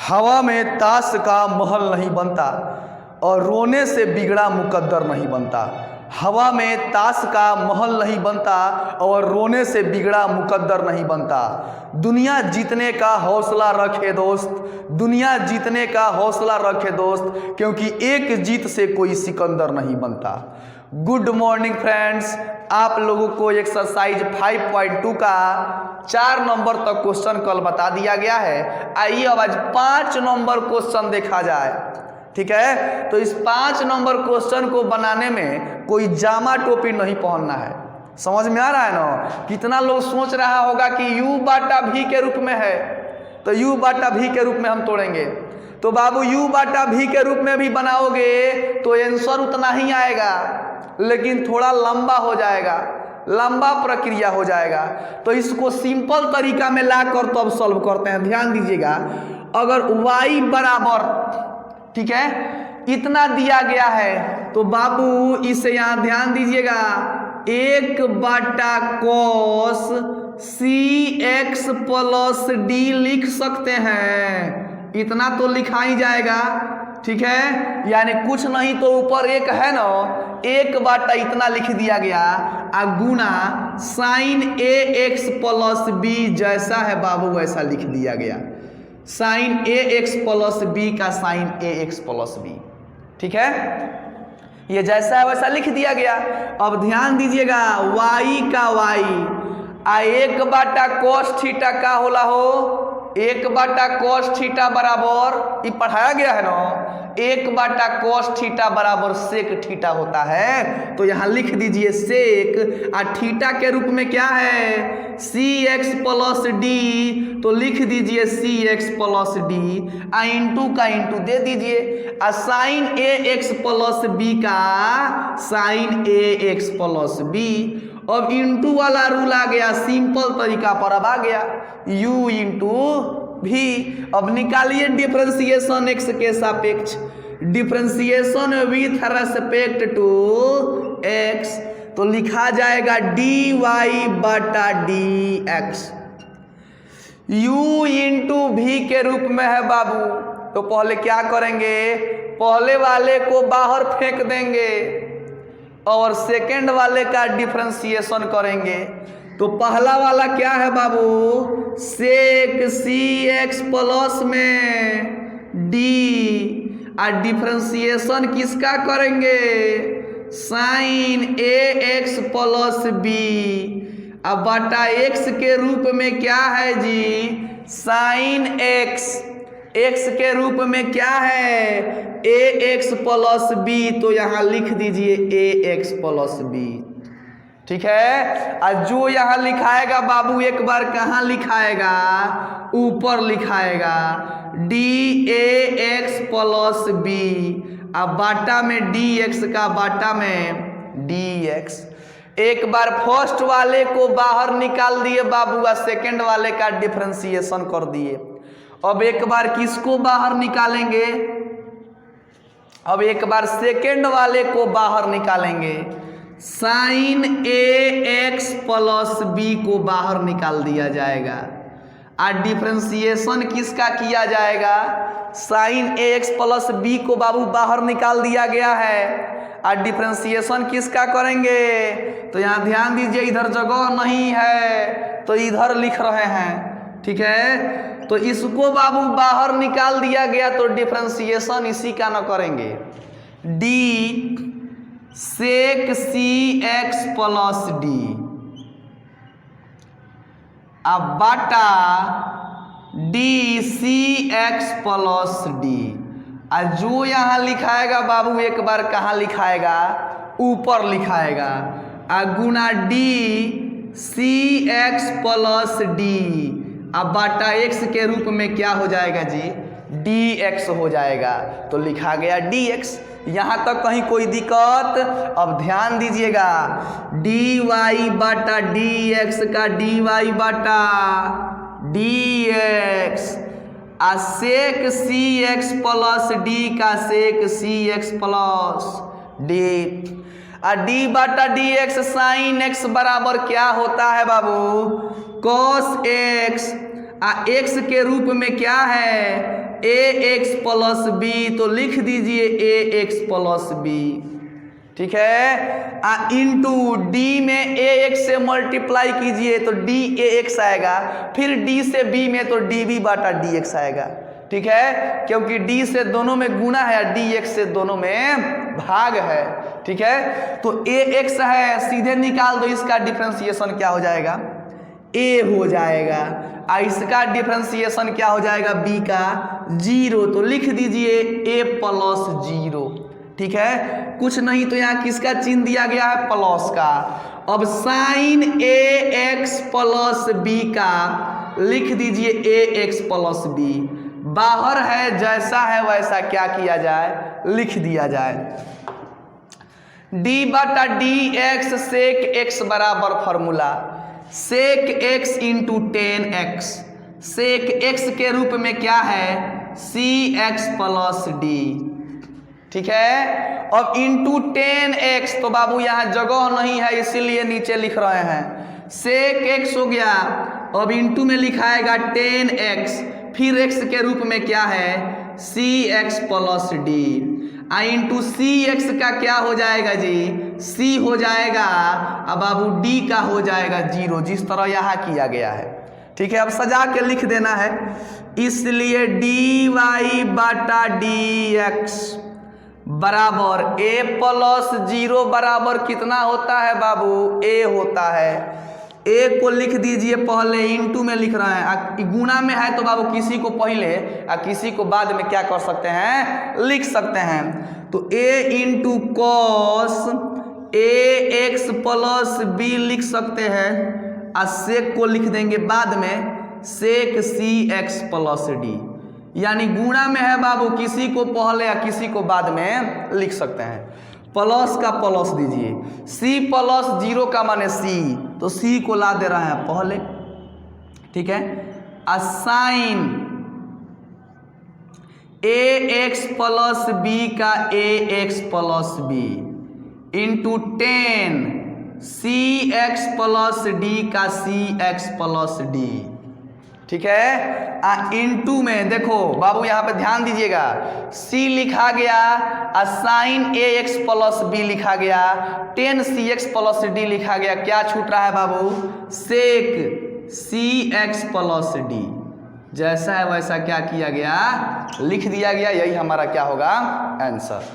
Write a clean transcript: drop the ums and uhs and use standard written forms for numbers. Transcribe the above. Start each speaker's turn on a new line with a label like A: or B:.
A: हवा में ताश का महल नहीं बनता और रोने से बिगड़ा मुकद्दर नहीं बनता। हवा में ताश का महल नहीं बनता और रोने से बिगड़ा मुकद्दर नहीं बनता। दुनिया जीतने का हौसला रखे दोस्त, दुनिया जीतने का हौसला रखे दोस्त, क्योंकि एक जीत से कोई सिकंदर नहीं बनता। गुड मॉर्निंग फ्रेंड्स, आप लोगों को एक्सरसाइज 5.2 का 4 नंबर तक क्वेश्चन कल बता दिया गया है। आइए अब आज 5 नंबर क्वेश्चन देखा जाए, ठीक है। तो इस 5 नंबर क्वेश्चन को बनाने में कोई जामा टोपी नहीं पहनना है। समझ में आ रहा है ना। कितना लोग सोच रहा होगा कि u बाटा v के रूप में है, तो u बाटा v के रूप में हम तोड़ेंगे। तो बाबू u बाटा v के रूप में भी बनाओगे तो आंसर उतना ही आएगा, लेकिन थोड़ा लंबा हो जाएगा, लंबा प्रक्रिया हो जाएगा। तो इसको सिंपल तरीका में ला कर तो अब सॉल्व करते हैं। ध्यान दीजिएगा, अगर y बराबर, ठीक है, इतना दिया गया है तो बाबू इसे यहाँ ध्यान दीजिएगा 1 बाटा cos cx प्लस d लिख सकते हैं। इतना तो लिखा ही जाएगा, ठीक है। यानी कुछ नहीं तो ऊपर 1 है ना, 1 बाटा इतना लिख दिया गया आ गुना साइन ax प्लस b, जैसा है बाबू वैसा लिख दिया गया। साइन ax प्लस b का साइन ax प्लस b, ठीक है। ये जैसा है वैसा लिख दिया गया। अब ध्यान दीजिएगा y का y आ 1 बाटा cos थीटा का होला हो, 1 बाटा cos थीटा बराबर, ये पढ़ाया गया है ना, 1 बाटा cos थीटा बराबर सेक थीटा होता है। तो यहाँ लिख दीजिए सेक, आ थीटा के रूप में क्या है cx प्लस d, तो लिख दीजिए cx प्लस d, आ इंटू का इंटू दे दीजिए, आ साइन ax प्लस b का साइन ax प्लस b। अब इंटू वाला रूल आ गया, सिंपल तरीका पर अब आ गया u इंटू v। अब निकालिए डिफरेंशिएशन x के सापेक्ष, differentiation with respect to x, तो लिखा जाएगा dy बटा dx। u इंटू v के रूप में है बाबू, तो पहले क्या करेंगे, पहले वाले को बाहर फेंक देंगे और सेकंड वाले का डिफरेंशिएशन करेंगे। तो पहला वाला क्या है बाबू, सेक cx प्लस में d, आ डिफरेंशिएशन किसका करेंगे, साइन ax प्लस b, अब बटा x के रूप में क्या है जी, साइन x, x के रूप में क्या है ax प्लस b, तो यहाँ लिख दीजिए ax प्लस b, ठीक है। और जो यहाँ लिखाएगा बाबू एक बार कहाँ लिखाएगा, ऊपर लिखाएगा dAx प्लस b, अब बाटा में dx का बाटा में dx। एक बार फर्स्ट वाले को बाहर निकाल दिए बाबू, और सेकंड वाले का डिफरेंशिएशन कर दिए। अब एक बार किसको बाहर निकालेंगे, अब एक बार सेकंड वाले को बाहर निकालेंगे, साइन ax प्लस b को बाहर निकाल दिया जाएगा, और डिफरेंशिएशन किसका किया जाएगा, साइन ax प्लस b को बाबू बाहर निकाल दिया गया है, और डिफरेंशिएशन किसका करेंगे। तो यहाँ ध्यान दीजिए, इधर जगह नहीं है तो इधर लिख रहे हैं, ठीक है। तो इसको बाबू बाहर निकाल दिया गया, तो डिफरेंशिएशन इसी का न करेंगे, d सेक cx प्लस d, अब बाटा d cx प्लस d। और जो यहाँ लिखाएगा बाबू एक बार कहाँ लिखाएगा, ऊपर लिखाएगा, और गुना d cx प्लस d, अब बाटा x के रूप में क्या हो जाएगा जी, dx हो जाएगा, तो लिखा गया dx। यहाँ तक कहीं कोई दिक्कत। अब ध्यान दीजिएगा, dy बाटा dx का dy बाटा dx, आ सेक cx प्लस d का सेक cx प्लस d, आ d बाटा dx साइन x बराबर क्या होता है बाबू, cos x, आ x के रूप में क्या है ए एक्स प्लस बी, तो लिख दीजिए ए एक्स प्लस बी, ठीक है। इंटू डी में ए एक्स से मल्टीप्लाई कीजिए तो डी ए एक्स आएगा, फिर डी से बी में तो डी बी बाटा डी एक्स आएगा, ठीक है, क्योंकि डी से दोनों में गुना है, डी एक्स से दोनों में भाग है, ठीक है। तो ए एक्स है, सीधे निकाल दो, इसका डिफरेंशिएशन क्या हो जाएगा, ए हो जाएगा, और इसका डिफरेंशिएशन क्या हो जाएगा, बी का 0, तो लिख दीजिए ए प्लस 0, ठीक है। कुछ नहीं तो यहाँ किसका चिन्ह दिया गया है, प्लस का। अब साइन ए एक्स प्लस बी का लिख दीजिए ए एक्स प्लस बी, बाहर है जैसा है वैसा क्या किया जाए, लिख दिया जाए। डी बटा डी एक्स सेक एक्स बराबर formula sec X into 10x, sec X के रूप में क्या है, सी एक्स प्लस डी, ठीक है। अब इंटू 10x, तो बाबू यहाँ जगह नहीं है इसीलिए नीचे लिख रहे हैं, सेक एक्स हो गया, अब इंटू में लिखाएगा 10x, फिर x के रूप में क्या है, सी एक्स प्लस डी, इंटू सी एक्स का क्या हो जाएगा जी, c हो जाएगा, अब बाबू d का हो जाएगा 0, जिस तरह यहाँ किया गया है, ठीक है। अब सजा के लिख देना है, इसलिए dy बटा dx बराबर a प्लस 0 बराबर कितना होता है बाबू, a होता है। ए को लिख दीजिए पहले, इंटू में लिख रहे हैं, गुना में है तो बाबू किसी को पहले और किसी को बाद में क्या कर सकते हैं, लिख सकते हैं। तो ए into cos A x plus B लिख सकते हैं, और सेक को लिख देंगे बाद में, सेक सी एक्स प्लस डी, यानी गुणा में है बाबू, किसी को पहले या किसी को बाद में लिख सकते हैं। प्लस का प्लस दीजिए, c प्लस 0 का माने c, तो c को ला दे रहे हैं पहले, ठीक है। साइन ए एक्स प्लस बी का ए एक्स प्लस बी इंटू 10 सी एक्स प्लस डी का सी एक्स प्लस डी, ठीक है। इंटू में देखो बाबू यहाँ पे ध्यान दीजिएगा, c लिखा गया और साइन ए एक्स प्लस बी लिखा गया, 10 सी एक्स प्लस डी लिखा गया, क्या छूट रहा है बाबू, सेक सी एक्स प्लस डी, जैसा है वैसा क्या किया गया, लिख दिया गया, यही हमारा क्या होगा आंसर।